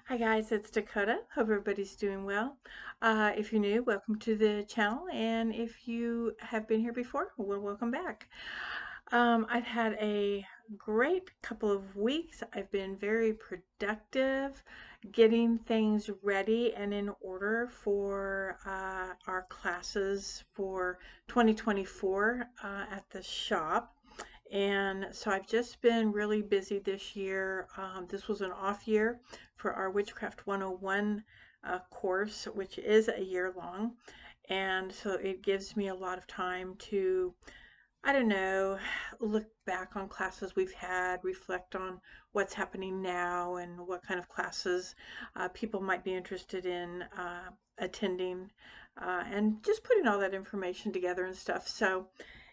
Hi guys, it's Dakota. Hope everybody's doing well. If you're new, welcome to the channel, and if you have been here before, well, welcome back. I've had a great couple of weeks. I've been very productive, getting things ready and in order for our classes for 2024 at the shop. And so I've just been really busy this year. This was an off year for our Witchcraft 101 course, which is a year long. And so it gives me a lot of time to, I don't know, look back on classes we've had, reflect on what's happening now and what kind of classes people might be interested in attending, and just putting all that information together and stuff. So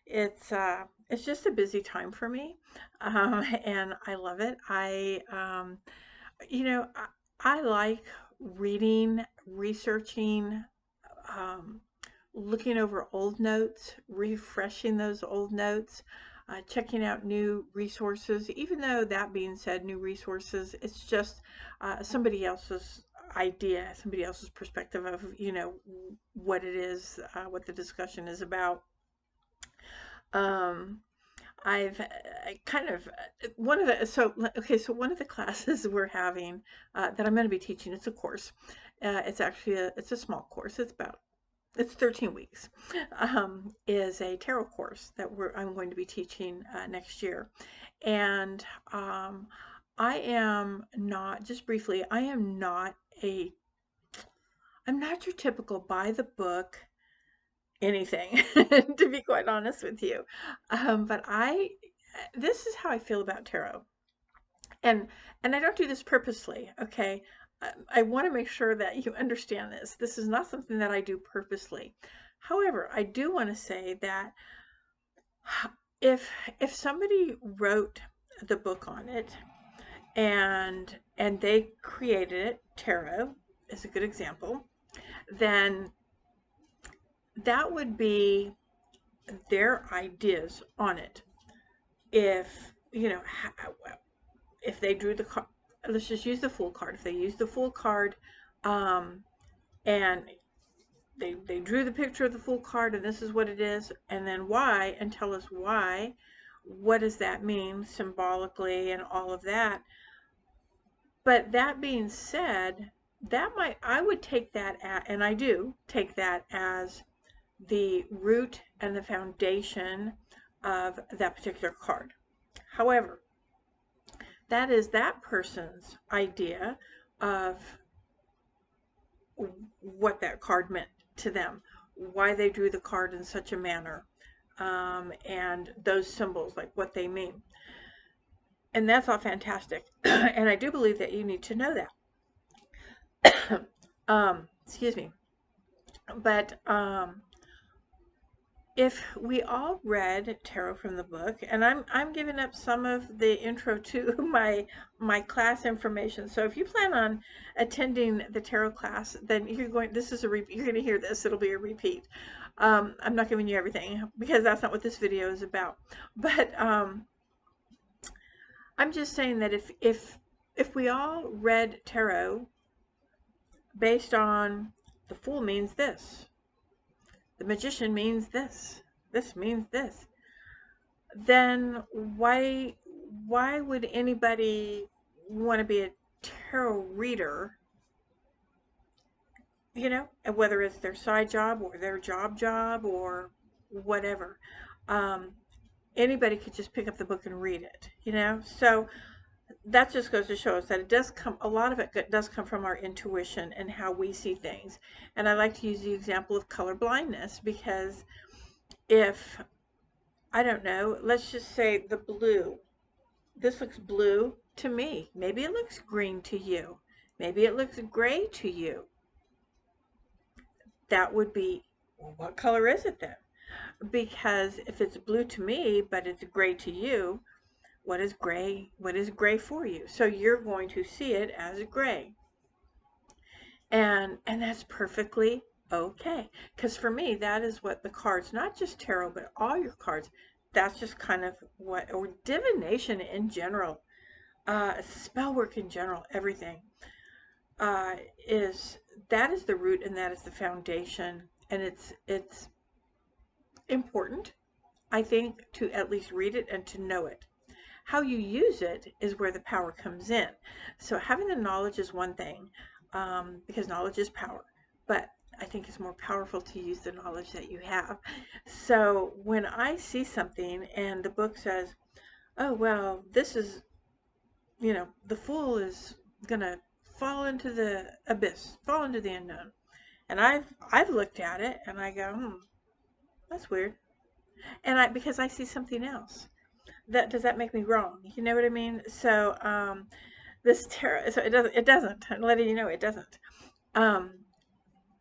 it's just a busy time for me, and I love it. You know, I like reading, researching, um, looking over old notes, refreshing those old notes, checking out new resources. Even though that being said, new resources, it's just somebody else's idea, somebody else's perspective of, what it is, what the discussion is about. Um, I've kind of one of the so okay so one of the classes we're having that I'm going to be teaching, it's a course. It's actually it's a small course. It's 13 weeks. Is a tarot course that I'm going to be teaching next year. And I am not, just briefly, a I'm not your typical by the book anything, to be quite honest with you. But this is how I feel about tarot. And I don't do this purposely, okay? I want to make sure that you understand this. This is not something that I do purposely. However, I do want to say that if somebody wrote the book on it and they created it, tarot is a good example, then that would be their ideas on it. If if they drew the card, let's just use the Fool card. If they use the Fool card, um, and they drew the picture of the Fool card, and this is what it is, and then why, and tell us why, what does that mean symbolically, and all of that. But that being said, I would take that and I do take that as the root and the foundation of that particular card. However, that is that person's idea of what that card meant to them, why they drew the card in such a manner, and those symbols, like what they mean. And that's all fantastic. And I do believe that you need to know that. Excuse me. But if we all read tarot from the book, and I'm giving up some of the intro to my class information. So if you plan on attending the tarot class, then you're going. You're going to hear this. It'll be a repeat. I'm not giving you everything because that's not what this video is about. But I'm just saying that if we all read tarot based on the Fool means this, the Magician means this means this, then why would anybody want to be a tarot reader? Whether it's their side job or their job or whatever. Um, Anybody could just pick up the book and read it. So that just goes to show us that a lot of it does come from our intuition and how we see things. And I like to use the example of color blindness because if, I don't know, let's just say the blue. This looks blue to me. Maybe it looks green to you. Maybe it looks gray to you. That would be, well, what color is it then? Because if it's blue to me, but it's gray to you, what is gray? What is gray for you? So you're going to see it as gray. And that's perfectly okay. Because for me, that is what the cards, not just tarot, but all your cards, that's just kind of what, or divination in general, spell work in general, everything. uh, is that is the root and that is the foundation, and it's important, I think, to at least read it and to know it. How you use it is where the power comes in. So having the knowledge is one thing, because knowledge is power, but I think it's more powerful to use the knowledge that you have. So when I see something and the book says, oh, well, this is, the fool is going to fall into the abyss, fall into the unknown. And I've looked at it and I go, that's weird. And because I see something else. Does that make me wrong? You know what I mean? So this tarot, so it doesn't. I'm letting you know it doesn't. Um,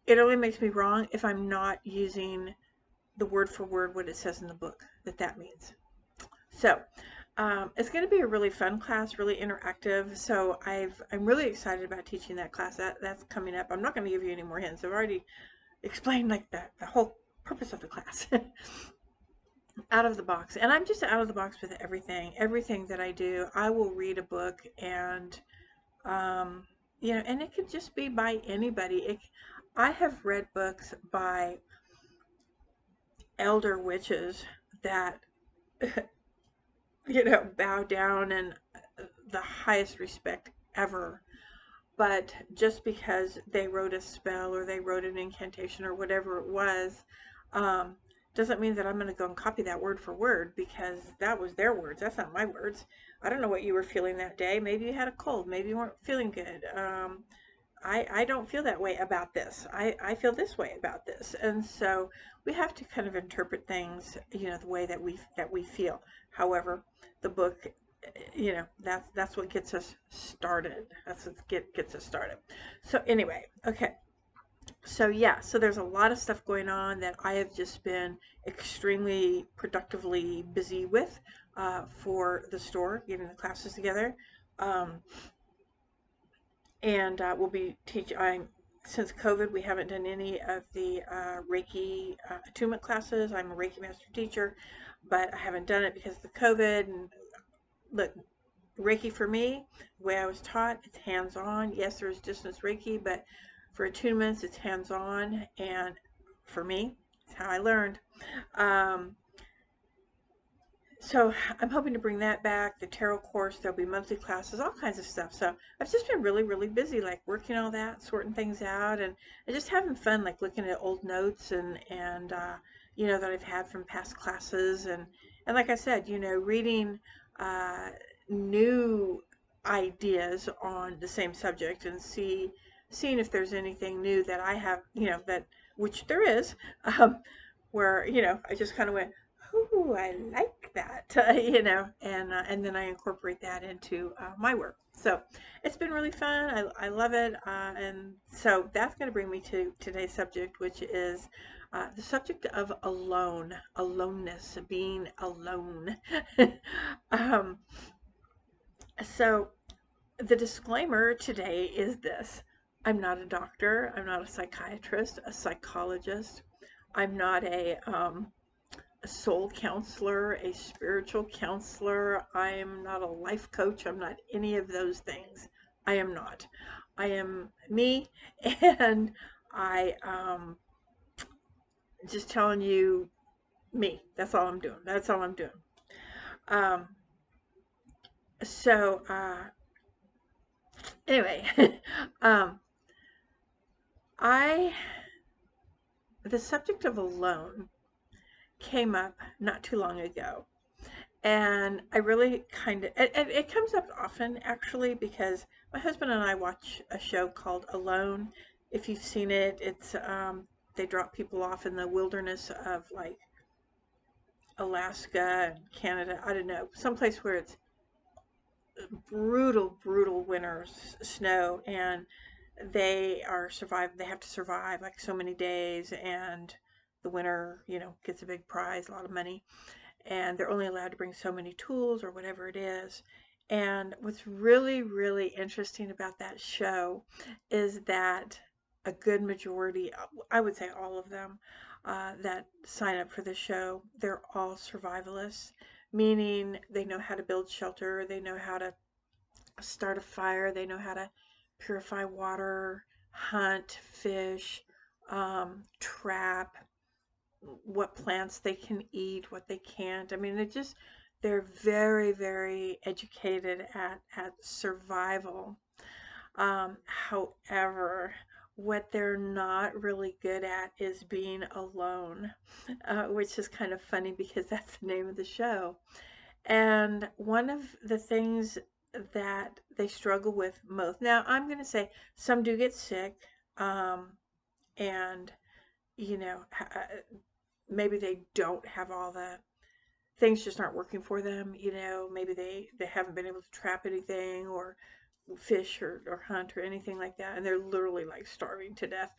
it only makes me wrong if I'm not using the word for word what it says in the book that means. So it's going to be a really fun class, really interactive. So I'm really excited about teaching that class. That's coming up. I'm not going to give you any more hints. I've already explained like the whole purpose of the class. Out of the box, and I'm just out of the box with everything that I do. I will read a book and um, and it could just be by anybody. I have read books by elder witches that bow down and the highest respect ever, but just because they wrote a spell or they wrote an incantation or whatever it was, um, doesn't mean that I'm going to go and copy that word for word, because that was their words. That's not my words. I don't know what you were feeling that day. Maybe you had a cold. Maybe you weren't feeling good. I don't feel that way about this. I feel this way about this. And so we have to kind of interpret things, the way that we feel. However, the book, that's what gets us started. That's what gets us started. So anyway, okay. So yeah, so there's a lot of stuff going on that I have just been extremely productively busy with for the store, getting the classes together. Um, and we'll be teaching. Since COVID, we haven't done any of the Reiki attunement classes. I'm a Reiki master teacher, but I haven't done it because of the COVID. And look, Reiki for me, the way I was taught, it's hands-on. Yes, there's distance Reiki, but for attunements, it's hands-on. And for me, it's how I learned. Um, so I'm hoping to bring that back. The tarot course, there'll be monthly classes, all kinds of stuff. So I've just been really, really busy, like working all that, sorting things out, and just having fun, like looking at old notes and that I've had from past classes, and like I said, reading uh, new ideas on the same subject and seeing if there's anything new that I have, that which there is, where I just kind of went, "Ooh, I like that," and then I incorporate that into my work. So it's been really fun. I love it, and so that's going to bring me to today's subject, which is the subject of aloneness, being alone. um, so the disclaimer today is this: I'm not a doctor. I'm not a psychiatrist, a psychologist. I'm not a soul counselor, a spiritual counselor. I am not a life coach. I'm not any of those things. I am not. I am me, and I just telling you me. That's all I'm doing. That's all I'm doing. Um, so anyway, um, I the subject of alone came up not too long ago. And I really kind of, it comes up often actually, because my husband and I watch a show called Alone. If you've seen it, they drop people off in the wilderness of like Alaska and Canada. I don't know, someplace where it's brutal, brutal winters, snow, and they have to survive like so many days, and the winner, gets a big prize, a lot of money, and they're only allowed to bring so many tools or whatever it is. And what's really, really interesting about that show is that a good majority, I would say all of them, that sign up for the show, they're all survivalists, meaning they know how to build shelter, they know how to start a fire, they know how to purify water, hunt, fish, trap, what plants they can eat, what they can't. I mean, they're very, very educated at survival. However, what they're not really good at is being alone, which is kind of funny because that's the name of the show. And one of the things that they struggle with most, now I'm going to say some do get sick, um, and you know, maybe they don't have all the things just aren't working for them. Maybe they haven't been able to trap anything or fish or hunt or anything like that, and they're literally like starving to death.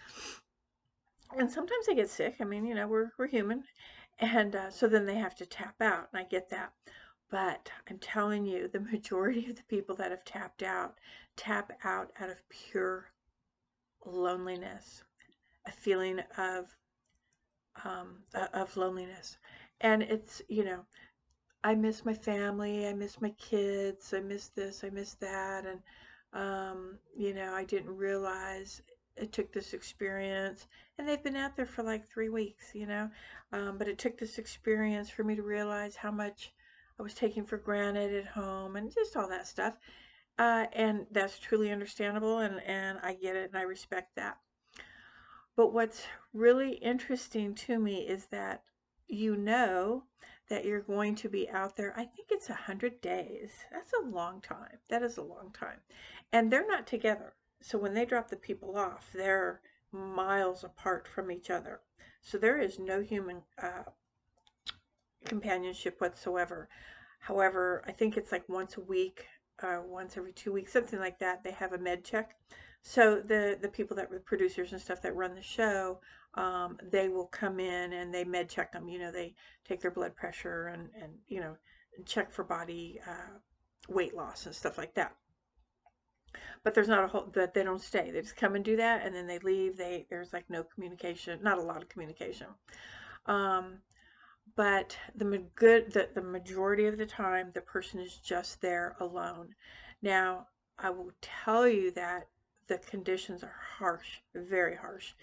And sometimes they get sick. I mean, we're human, and so then they have to tap out, and I get that. But I'm telling you, the majority of the people that have tap out of pure loneliness, a feeling of loneliness. And it's, I miss my family, I miss my kids, I miss this, I miss that, and I didn't realize it took this experience, and they've been out there for like 3 weeks, but it took this experience for me to realize how much I was taking for granted at home, and just all that stuff. And that's truly understandable, and I get it, and I respect that. But what's really interesting to me is that that you're going to be out there. I think it's 100 days. That's a long time. That is a long time. And they're not together. So when they drop the people off, they're miles apart from each other. So there is no human companionship whatsoever. However, I think it's like once a week, once every 2 weeks, something like that. They have a med check. So the people the producers and stuff that run the show, they will come in and they med check them. They take their blood pressure and check for body weight loss and stuff like that. But there's not a whole that they don't stay. They just come and do that and then they leave. There's like no communication, not a lot of communication. Um, but the majority of the time the person is just there alone. Now, I will tell you that the conditions are harsh, very harsh.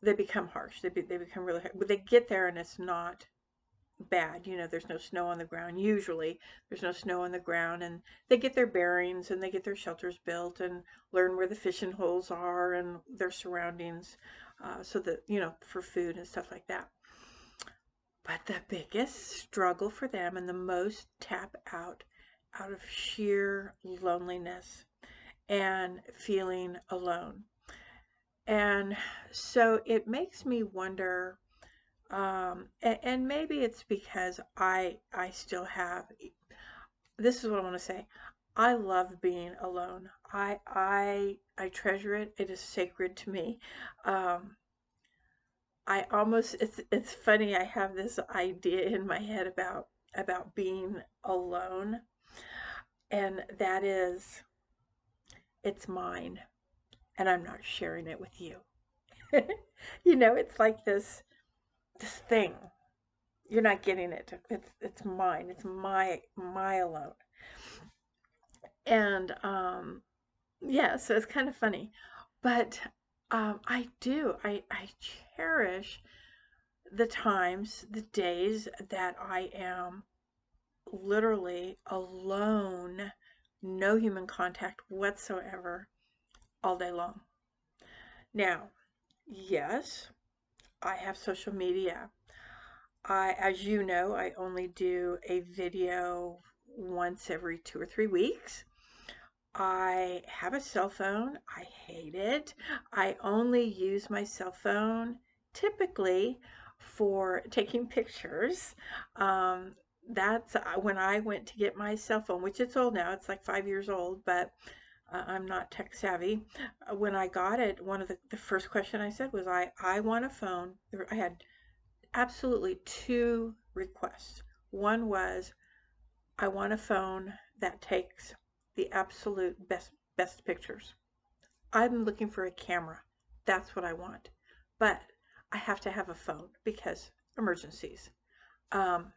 They become harsh. They become really hard. But they get there and it's not bad. There's no snow on the ground. Usually there's no snow on the ground, and they get their bearings and they get their shelters built and learn where the fishing holes are and their surroundings, so that, for food and stuff like that. But the biggest struggle for them and the most tap out of sheer loneliness and feeling alone. And so it makes me wonder, and maybe it's because I still have, this is what I want to say. I love being alone. I treasure it. It is sacred to me. Um, it's funny, I have this idea in my head about being alone, and that is, it's mine and I'm not sharing it with you. It's like this thing. You're not getting it. It's mine. It's my alone. And yeah, so it's kind of funny. But I cherish the times, the days that I am literally alone, no human contact whatsoever, all day long. Now, yes, I have social media. As you know, I only do a video once every 2 or 3 weeks. I have a cell phone. I hate it. I only use my cell phone typically for taking pictures. Um, that's when I went to get my cell phone, which it's old now. It's like 5 years old, but I'm not tech savvy. When I got it, one of the first question I said was, I want a phone. I had absolutely two requests. One was, I want a phone that takes the absolute best pictures. I'm looking for a camera. That's what I want. But I have to have a phone because emergencies. Um,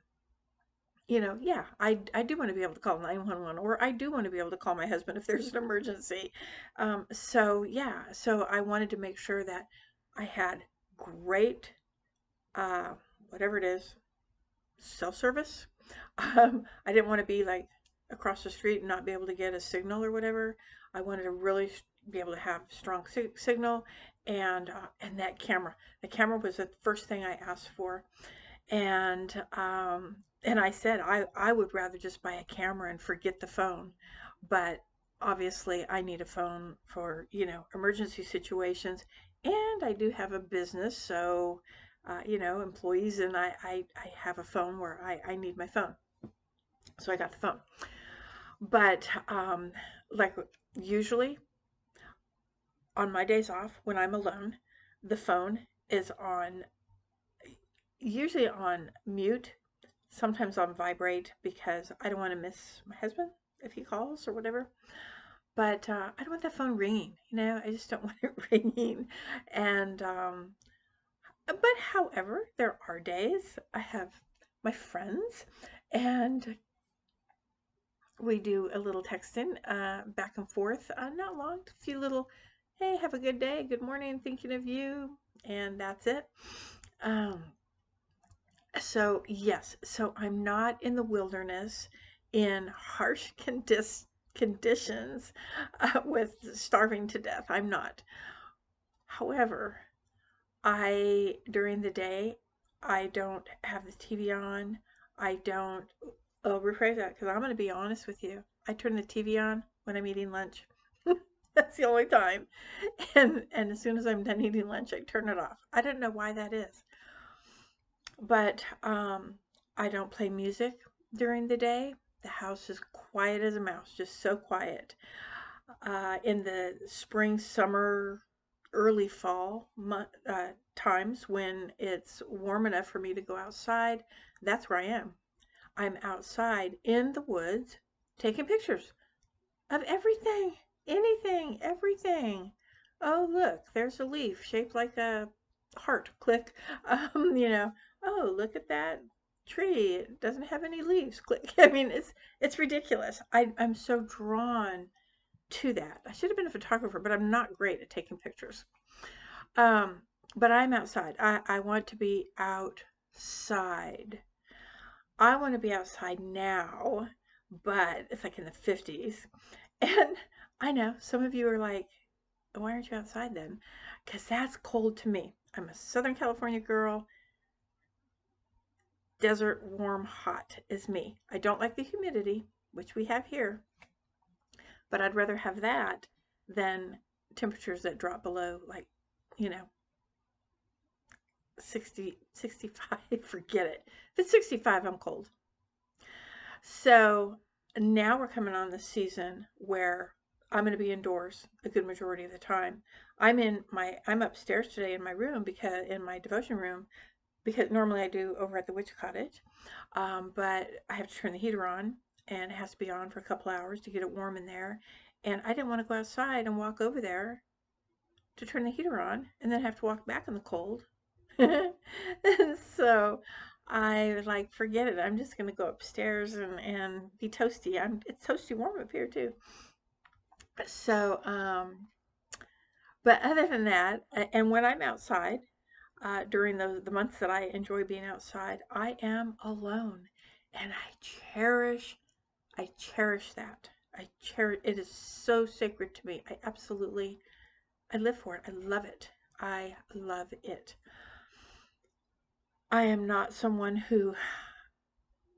yeah, I do want to be able to call 911, or I do want to be able to call my husband if there's an emergency. So yeah, so I wanted to make sure that I had great, uh, whatever it is, cell service. I didn't want to be like across the street and not be able to get a signal or whatever. I wanted to really be able to have strong signal, and that camera. The camera was the first thing I asked for, and I said I would rather just buy a camera and forget the phone, but obviously I need a phone for emergency situations, and I do have a business, so employees, and I have a phone where I need my phone, so I got the phone. But like usually on my days off when I'm alone, the phone is on usually on mute, sometimes on vibrate because I don't want to miss my husband if he calls or whatever. But I don't want that phone ringing, I just don't want it ringing. And, but however, there are days I have my friends and we do a little texting back and forth, not long, a few little, hey, have a good day, good morning, thinking of you, and that's it. Um, So, yes, so I'm not in the wilderness in harsh conditions with starving to death. I'm not. However, during the day, I don't have the TV on. I don't, rephrase that because I'm going to be honest with you. I turn the TV on when I'm eating lunch. That's the only time. And as soon as I'm done eating lunch, I turn it off. I don't know why that is. But I don't play music during the day. The house is quiet as a mouse, just so quiet. In the spring, summer, early fall times when it's warm enough for me to go outside, that's where I am. I'm outside in the woods taking pictures of everything, anything, everything. Oh, look, there's a leaf shaped like a heart. Click. Oh, look at that tree. It doesn't have any leaves. Click. I mean, it's ridiculous. I'm so drawn to that. I should have been a photographer, but I'm not great at taking pictures. Um, but I'm outside. I want to be outside. I want to be outside now, but it's like in the 50s. And I know some of you are like, why aren't you outside then? Because that's cold to me. I'm a Southern California girl. Desert, warm, hot is me. I don't like the humidity, which we have here, but I'd rather have that than temperatures that drop below, like, you know, 60, 65. Forget it. If it's 65, I'm cold. So now we're coming on the season where I'm going to be indoors a good majority of the time. I'm upstairs today in my room because in my devotion room because normally I do over at the witch cottage, but I have to turn the heater on and it has to be on for a couple hours to get it warm in there. And I didn't want to go outside and walk over there to turn the heater on and then have to walk back in the cold. And so I was like, forget it. I'm just going to go upstairs and be toasty. It's toasty warm up here too. So, but other than that, and when I'm outside, during the months that I enjoy being outside, I am alone, and I cherish that. I cherish it is so sacred to me. I live for it. I love it. I love it. I am not someone who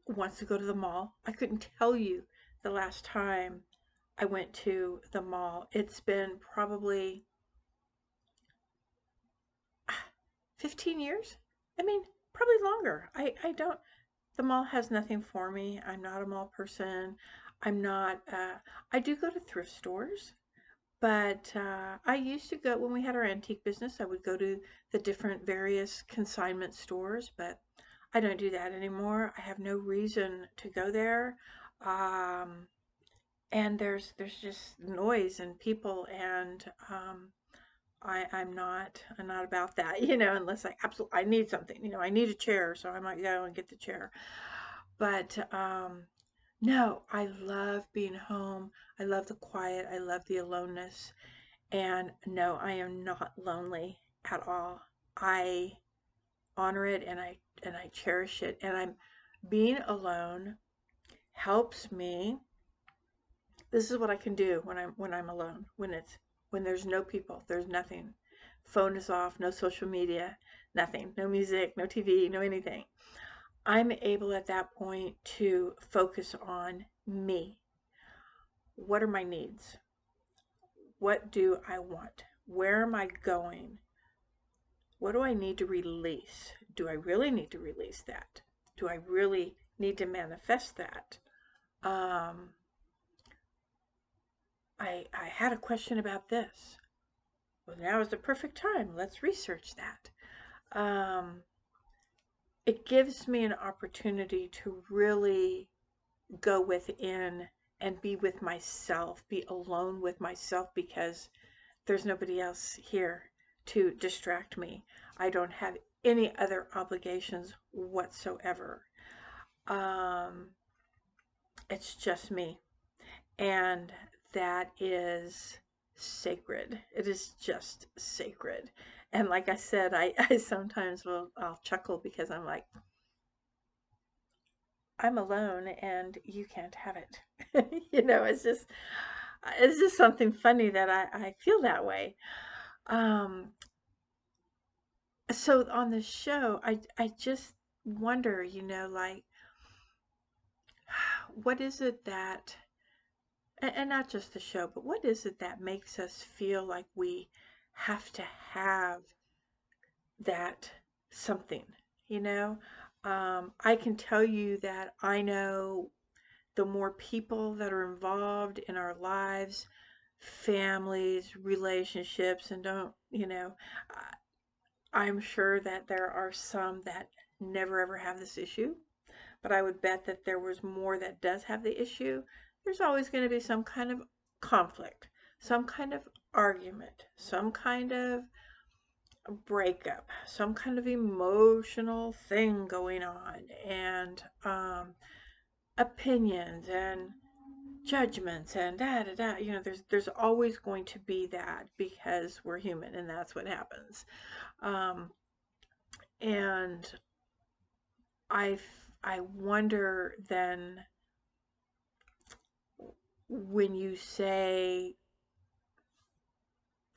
wants to go to the mall. I couldn't tell you the last time I went to the mall. It's been probably 15 years. I mean, probably longer. I don't, the mall has nothing for me. I'm not a mall person. I'm not, I do go to thrift stores, but I used to go, when we had our antique business, I would go to the different various consignment stores, but I don't do that anymore. I have no reason to go there. Um, and there's just noise and people, and I'm not about that, unless I need something, I need a chair, so I might go and get the chair. But no, I love being home. I love the quiet. I love the aloneness. And no, I am not lonely at all. I honor it and I cherish it. And I'm being alone helps me. This is what I can do when I'm alone. When there's no people, there's nothing. Phone is off, no social media, nothing, no music, no TV, no anything. I'm able at that point to focus on me. What are my needs? What do I want? Where am I going? What do I need to release? Do I really need to release that? Do I really need to manifest that? Um, I had a question about this. Well, now is the perfect time. Let's research that. It gives me an opportunity to really go within and be with myself, be alone with myself, because there's nobody else here to distract me. I don't have any other obligations whatsoever. Um, it's just me. And that is sacred. It is just sacred. And like I said, I sometimes I'll chuckle because I'm like, I'm alone and you can't have it. It's just something funny that I feel that way. Um, so on the show, I just wonder, like, what is it that, and not just the show, but what is it that makes us feel like we have to have that something, you know? I can tell you that I know the more people that are involved in our lives, families, relationships, and don't, I'm sure that there are some that never ever have this issue, but I would bet that there was more that does have the issue. There's always going to be some kind of conflict, some kind of argument, some kind of breakup, some kind of emotional thing going on, and opinions and judgments and da da da. There's always going to be that because we're human, and that's what happens. Um, and I I wonder then when you say,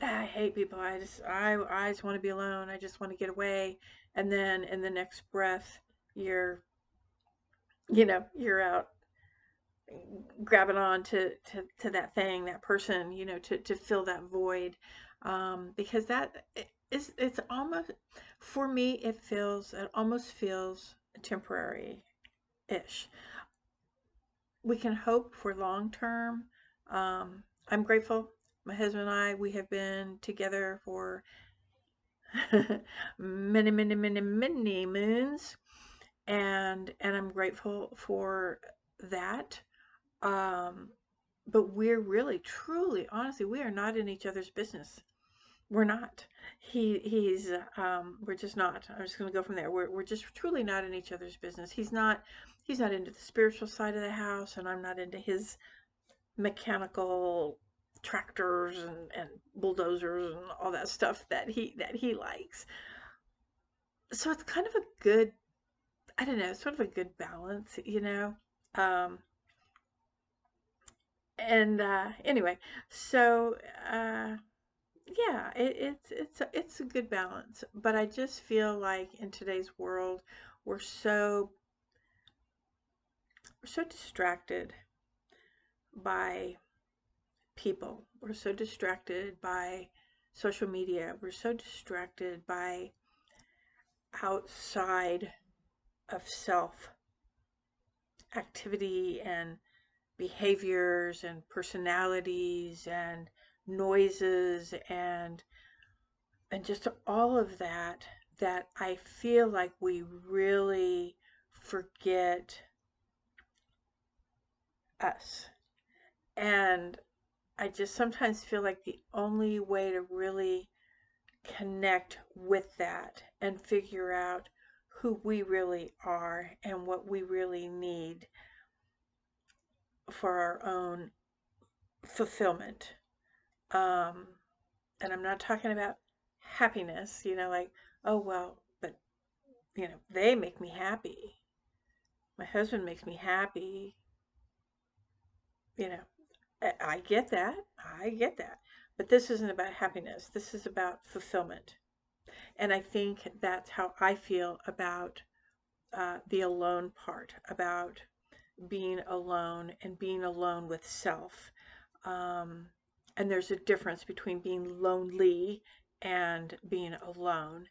"Ah, I hate people. I just want to be alone. I just want to get away," and then in the next breath you're you're out grabbing on to that thing, that person, to fill that void, because that is, it's almost, for me, it almost feels temporary ish. We can hope for long term. I'm grateful. My husband and I, we have been together for many, many, many, many moons, and I'm grateful for that. Um, but we're really, truly, honestly, we are not in each other's business. We're not. We're just not. I'm just going to go from there. We're just truly not in each other's business. He's not into the spiritual side of the house, and I'm not into his mechanical tractors and bulldozers and all that stuff that he likes. So it's kind of a good, I don't know, sort of a good balance. Um, and anyway, so yeah, it's a good balance. But I just feel like in today's world, we're so we're so distracted by people. We're so distracted by social media. We're so distracted by outside of self activity and behaviors and personalities and noises and just all of that I feel like we really forget us. And I just sometimes feel like the only way to really connect with that and figure out who we really are and what we really need for our own fulfillment. Um, and I'm not talking about happiness, like, oh, well, but, they make me happy. My husband makes me happy. You know, I get that. I get that. But this isn't about happiness. This is about fulfillment. And I think that's how I feel about the alone part, about being alone and being alone with self. Um, and there's a difference between being lonely and being alone.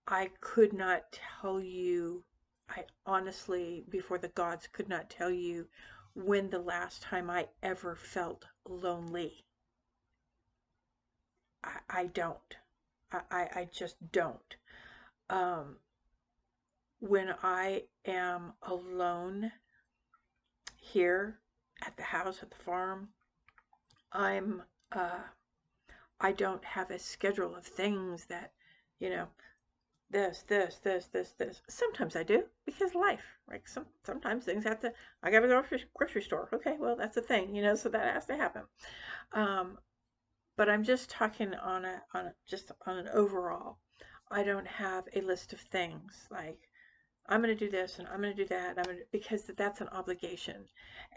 I could not tell you, I honestly, before the gods, could not tell you when the last time I ever felt lonely. I don't. I just don't. Um, when I am alone here at the house, at the farm, I'm, uh, I don't have a schedule of things that, you know, this. Sometimes I do because life, right? Sometimes things have to. I gotta go to the grocery store. Okay, well that's a thing, so that has to happen. Um, but I'm just talking just on an overall. I don't have a list of things like I'm going to do this and I'm going to do that. Because that's an obligation,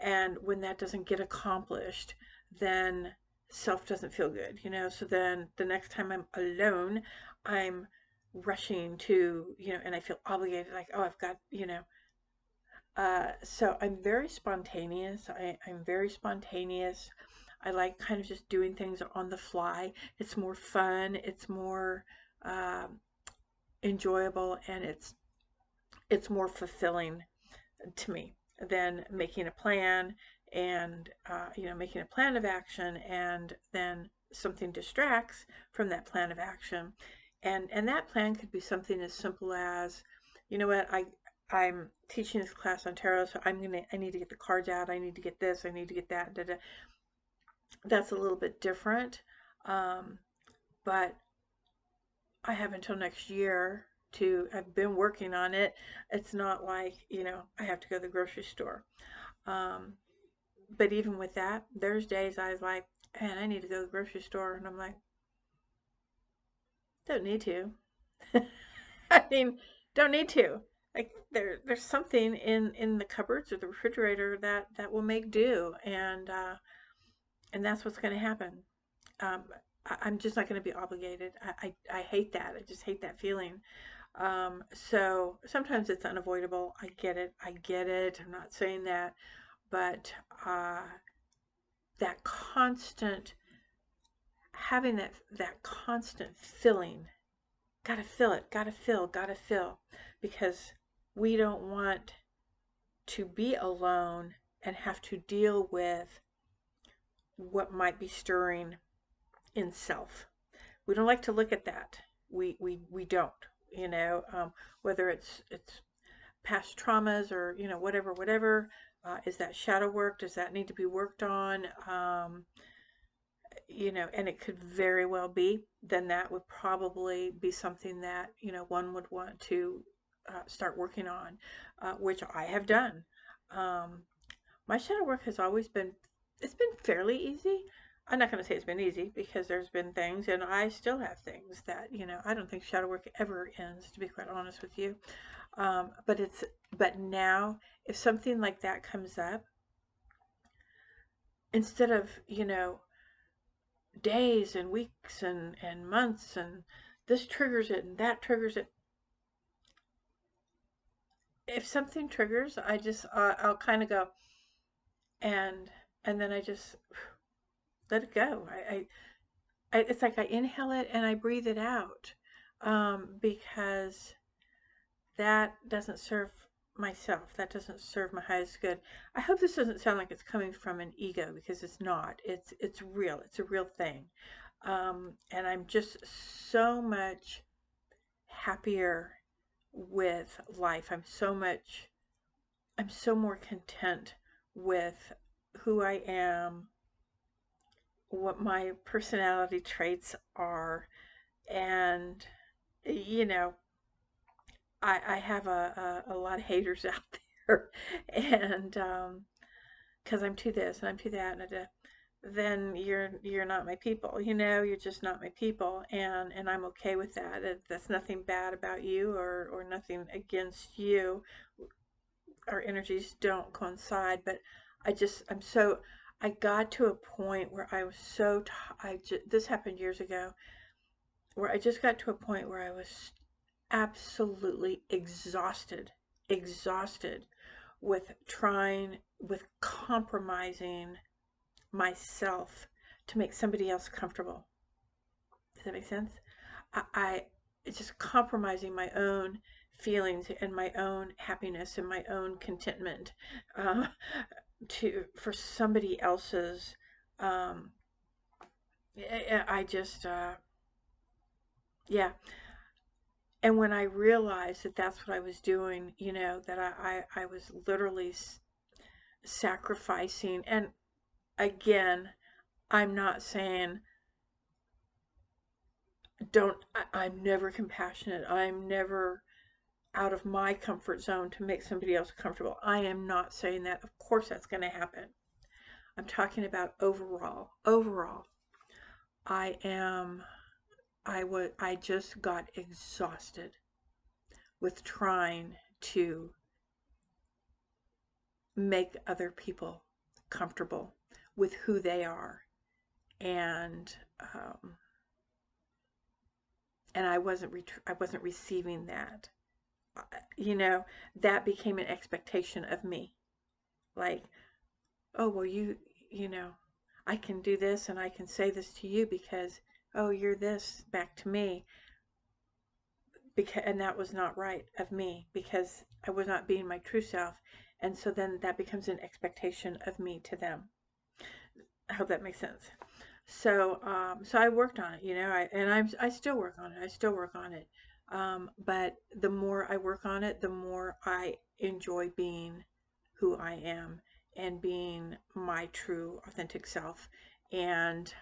and when that doesn't get accomplished, then self doesn't feel good, So then the next time I'm alone, I'm rushing to, and I feel obligated, like, oh, I've got, so I'm very spontaneous. I'm very spontaneous. I like kind of just doing things on the fly. It's more fun. It's more um, enjoyable, and it's more fulfilling to me than making a plan and making a plan of action, and then something distracts from that plan of action, and that plan could be something as simple as, you know what, I'm teaching this class on tarot, so I need to get the cards out, I need to get this, I need to get that, da, da. That's a little bit different, um, but I have until next year to. I've been working on it. It's not like, I have to go to the grocery store. Um, but even with that, there's days I was like, man, I need to go to the grocery store. And I'm like, don't need to. I mean, don't need to. Like there's something in the cupboards or the refrigerator that will make do, and that's what's going to happen. Um, I'm just not going to be obligated. I hate that. I just hate that feeling. So sometimes it's unavoidable. I get it. I get it. I'm not saying that, but that constant having that constant filling, gotta fill it, gotta fill, because we don't want to be alone and have to deal with what might be stirring in self. We don't like to look at that. We don't, whether it's past traumas or whatever. Is that shadow work? Does that need to be worked on? And it could very well be, then that would probably be something that, one would want to start working on, which I have done. Um, my shadow work has always been, it's been fairly easy. I'm not going to say it's been easy because there's been things, and I still have things that, I don't think shadow work ever ends, to be quite honest with you. But now, if something like that comes up, instead of, days and weeks and months and this triggers it and that triggers it. If something triggers, I'll kind of go and then I just let it go. It's like I inhale it and I breathe it out, because that doesn't serve myself. That doesn't serve my highest good. I hope this doesn't sound like it's coming from an ego, because it's not. It's real. It's a real thing. And I'm just so much happier with life. I'm so more content with who I am, what my personality traits are, and you know, I have a lot of haters out there, and because I'm too this and I'm too that, and then you're not my people. You're just not my people, and I'm okay with that. That's nothing bad about you, or nothing against you. Our energies don't coincide, but I'm so, I got to a point where I was so this happened years ago, where I just got to a point where I was absolutely exhausted with compromising myself to make somebody else comfortable. Does that make sense? It's just compromising my own feelings and my own happiness and my own contentment, uh, for somebody else's. Um, I just, yeah. And when I realized that that's what I was doing, that I was literally sacrificing. And again, I'm not saying I'm never compassionate. I'm never out of my comfort zone to make somebody else comfortable. I am not saying that. Of course, that's going to happen. I'm talking about overall. Overall, I am, I just got exhausted with trying to make other people comfortable with who they are. And, um, and I wasn't receiving that. You know, that became an expectation of me. Like, oh, well, you know, I can do this and I can say this to you because, oh, you're this back to me. And that was not right of me because I was not being my true self. And so then that becomes an expectation of me to them. I hope that makes sense. So I worked on it, I still work on it. I still work on it. But the more I work on it, the more I enjoy being who I am and being my true, authentic self. And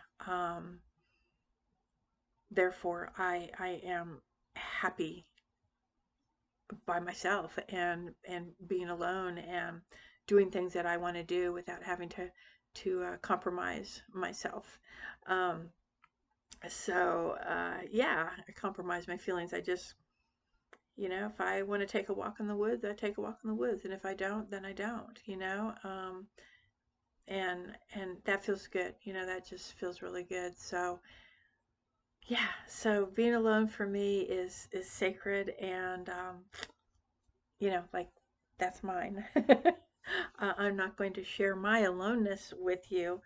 therefore, I am happy by myself and being alone and doing things that I want to do without having to compromise myself. Um, yeah, I compromise my feelings. I just, if I want to take a walk in the woods, I take a walk in the woods, and if I don't, then I don't. And that feels good. That just feels really good. So yeah, so being alone for me is sacred, and like that's mine. I'm not going to share my aloneness with you.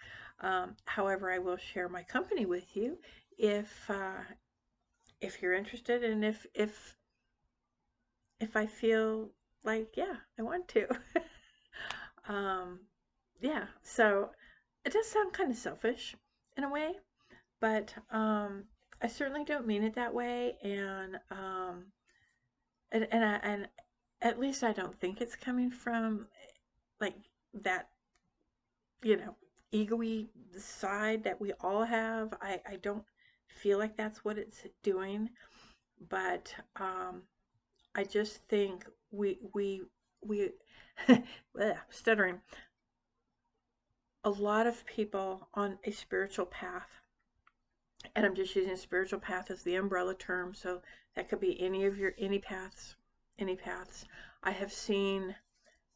However, I will share my company with you if if you're interested, and if I feel like, yeah, I want to. um, yeah, so it does sound kind of selfish in a way, but I certainly don't mean it that way, and at least I don't think it's coming from like that, you know, ego-y side that we all have. I don't feel like that's what it's doing, but I just think we stuttering. A lot of people on a spiritual path, and I'm just using spiritual path as the umbrella term, so that could be any paths. I have seen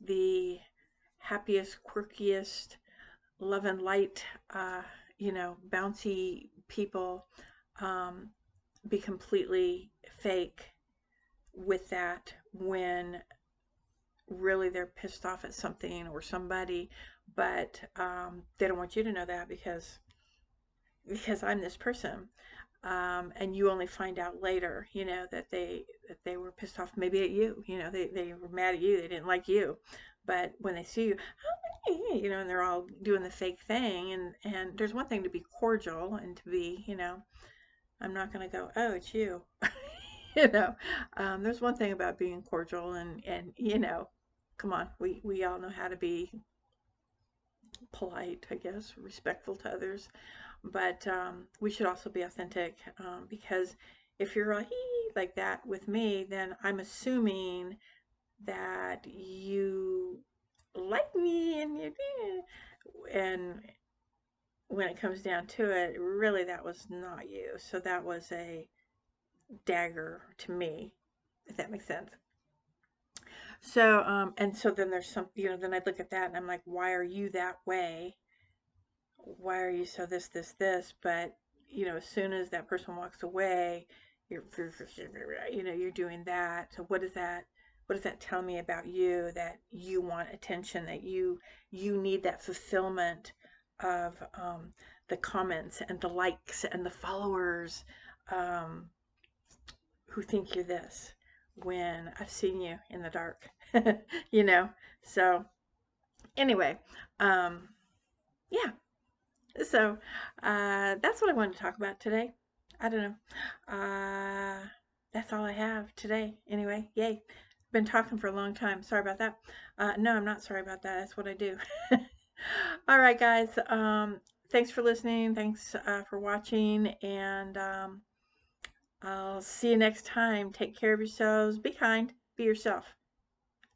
the happiest, quirkiest, love and light, bouncy people um, be completely fake with that when really they're pissed off at something or somebody, but they don't want you to know that because I'm this person. And you only find out later, that they were pissed off maybe at you. They were mad at you. They didn't like you, but when they see you, and they're all doing the fake thing. And there's one thing to be cordial and to be, I'm not going to go, oh, it's you. you know, there's one thing about being cordial and come on, we all know how to be polite, I guess, respectful to others, but we should also be authentic because if you're all hee like that with me, then I'm assuming that you like me and when it comes down to it, really that was not you. So that was a dagger to me, if that makes sense. So, and so then there's some, then I look at that and I'm like, why are you that way? Why are you so this? But, as soon as that person walks away, you're, you're doing that. So what does that tell me about you? That you want attention, that you need that fulfillment of the comments and the likes and the followers um, who think you're this when I've seen you in the dark, you know? So, anyway, um, yeah. So, that's what I wanted to talk about today. I don't know. That's all I have today. Anyway, yay. Been talking for a long time. Sorry about that. No, I'm not sorry about that. That's what I do. All right, guys. Thanks for listening. Thanks for watching. And I'll see you next time. Take care of yourselves. Be kind. Be yourself.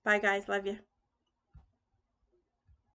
Bye, guys. Love you.